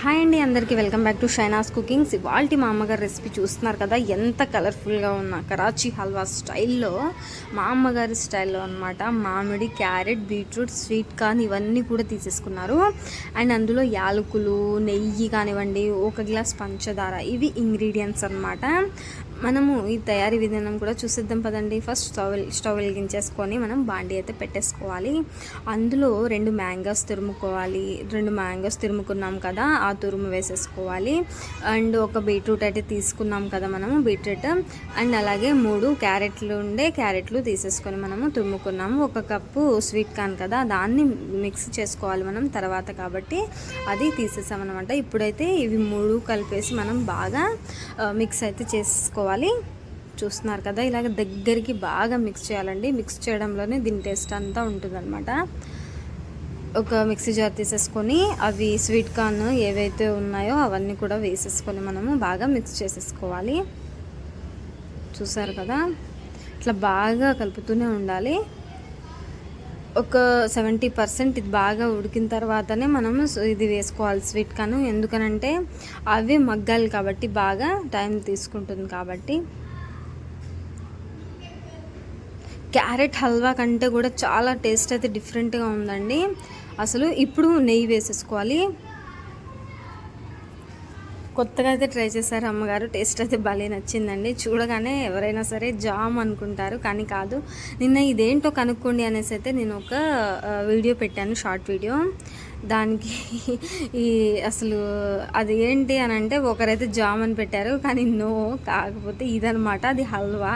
Hi అండి, అందరికీ welcome back to షైనాస్ cookings. ఇవాల్టి మా అమ్మగారు రెసిపీ చూస్తున్నారు కదా, ఎంత కలర్ఫుల్గా ఉన్న కరాచీ హల్వా స్టైల్లో, మా అమ్మగారి స్టైల్లో అనమాట. మామిడి, క్యారెట్, బీట్రూట్, స్వీట్ కార్న్ ఇవన్నీ కూడా తీసేసుకున్నారు. అండ్ అందులో యాలకులు, నెయ్యి కానివ్వండి, ఒక గ్లాస్ పంచదార, ఇవి ఇంగ్రీడియంట్స్ అనమాట. మనము ఈ తయారీ విధానం కూడా చూసేద్దాం పదండి. ఫస్ట్ స్టవ్ వెలిగించేసుకొని మనం బాండీ అయితే పెట్టేసుకోవాలి. అందులో 2 మ్యాంగోస్ తురుముకోవాలి. 2 మ్యాంగోస్ తురుముకున్నాం కదా, ఆ తురుము వేసేసుకోవాలి. అండ్ ఒక బీట్రూట్ అయితే తీసుకున్నాం కదా మనము, బీట్రూట్. అండ్ అలాగే 3 క్యారెట్లు తీసేసుకొని మనము తురుముకున్నాము. 1 కప్పు స్వీట్ కార్న్ కదా, దాన్ని మిక్స్ చేసుకోవాలి మనం తర్వాత, కాబట్టి అది తీసేసామన్నమాట. ఇప్పుడైతే ఇవి 3 కలిపేసి మనం బాగా మిక్స్ అయితే చేసుకోవాలి. చూస్తున్నారు కదా, ఇలాగ దగ్గరికి బాగా మిక్స్ చేయాలండి. మిక్స్ చేయడంలోనే దీని టేస్ట్ అంతా ఉంటుందన్నమాట. ఒక మిక్సీ జార్ తీసేసుకొని అవి స్వీట్ కార్న్ ఏవైతే ఉన్నాయో అవన్నీ కూడా వేసేసుకొని మనము బాగా మిక్స్ చేసేసుకోవాలి. చూసారు కదా, ఇట్లా బాగా కలుపుతూనే ఉండాలి. ఒక 70% ఇది బాగా ఉడికిన తర్వాతనే మనము ఇది వేసుకోవాలి స్వీట్ కార్న్. ఎందుకనంటే అవి మగ్గాలి కాబట్టి, బాగా టైం తీసుకుంటుంది కాబట్టి. క్యారెట్ హల్వా కంటే కూడా చాలా టేస్ట్ అయితే డిఫరెంట్గా ఉందండి అసలు. ఇప్పుడు నెయ్యి వేసేసుకోవాలి. కొత్తగా అయితే ట్రై చేశారు అమ్మగారు, టేస్ట్ అయితే భలే నచ్చిందండి. చూడగానే ఎవరైనా సరే జామ్ అనుకుంటారు, కానీ కాదు. నిన్న ఇదేంటో కనుక్కోండి అనేసి అయితే నేను ఒక వీడియో పెట్టాను, షార్ట్ వీడియో. దానికి అసలు అది ఏంటి అని అంటే, ఒకరైతే జామ్ అని పెట్టారు, కానీ నో, కాకపోతే ఇదనమాట, అది హల్వా.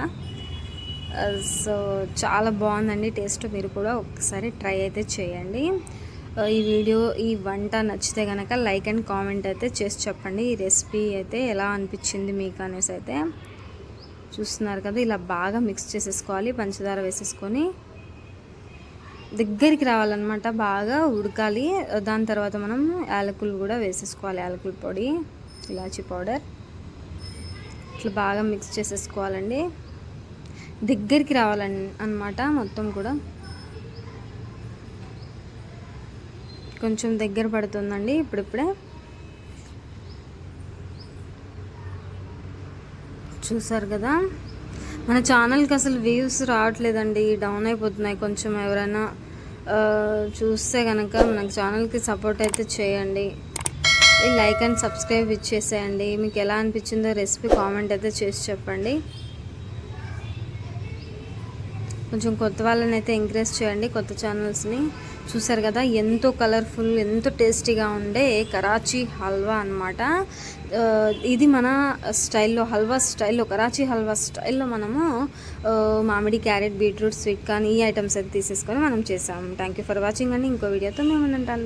సో చాలా బాగుందండి టేస్ట్. మీరు కూడా ఒకసారి ట్రై అయితే చేయండి. ఈ వంట నచ్చితే కనుక లైక్ అండ్ కామెంట్ అయితే చేసి చెప్పండి. ఈ రెసిపీ అయితే ఎలా అనిపించింది మీకు అనేసి అయితే. చూస్తున్నారు కదా, ఇలా బాగా మిక్స్ చేసేసుకోవాలి. పంచదార వేసేసుకొని దగ్గరికి రావాలన్నమాట, బాగా ఉడకాలి. దాని తర్వాత మనం యాలకులు కూడా వేసేసుకోవాలి, యాలకుల పొడి, ఇలాచీ పౌడర్. ఇట్లా బాగా మిక్స్ చేసేసుకోవాలండి. దగ్గరికి రావాలన్నమాట మొత్తం కూడా. కొంచెం దగ్గర పడుతుందండి ఇప్పుడిప్పుడే. చూసారు కదా, మన ఛానల్కి అసలు వ్యూస్ రావట్లేదండి, డౌన్ అయిపోతున్నాయి. కొంచెం ఎవరైనా చూస్తే కనుక మన ఛానల్కి సపోర్ట్ అయితే చేయండి. లైక్ అండ్ సబ్స్క్రైబ్ ఇచ్చేసేయండి. మీకు ఎలా అనిపించిందో రెసిపీ కామెంట్ అయితే చేసి చెప్పండి. కొంచెం కొత్త వాళ్ళని అయితే ఎంకరేజ్ చేయండి, కొత్త ఛానల్స్ని. చూసారు కదా, ఎంతో కలర్ఫుల్, ఎంతో టేస్టీగా ఉండే కరాచీ హల్వా అనమాట. ఇది మన స్టైల్లో, హల్వా స్టైల్లో, కరాచీ హల్వా స్టైల్లో మనము మామిడి, క్యారెట్, బీట్రూట్, స్వీట్ కార్న్ ఈ ఐటమ్స్ అయితే తీసేసుకొని మనం చేసాము. థ్యాంక్ యూ ఫర్ వాచింగ్ అండి. ఇంకో వీడియోతో మేము ఉంటాను.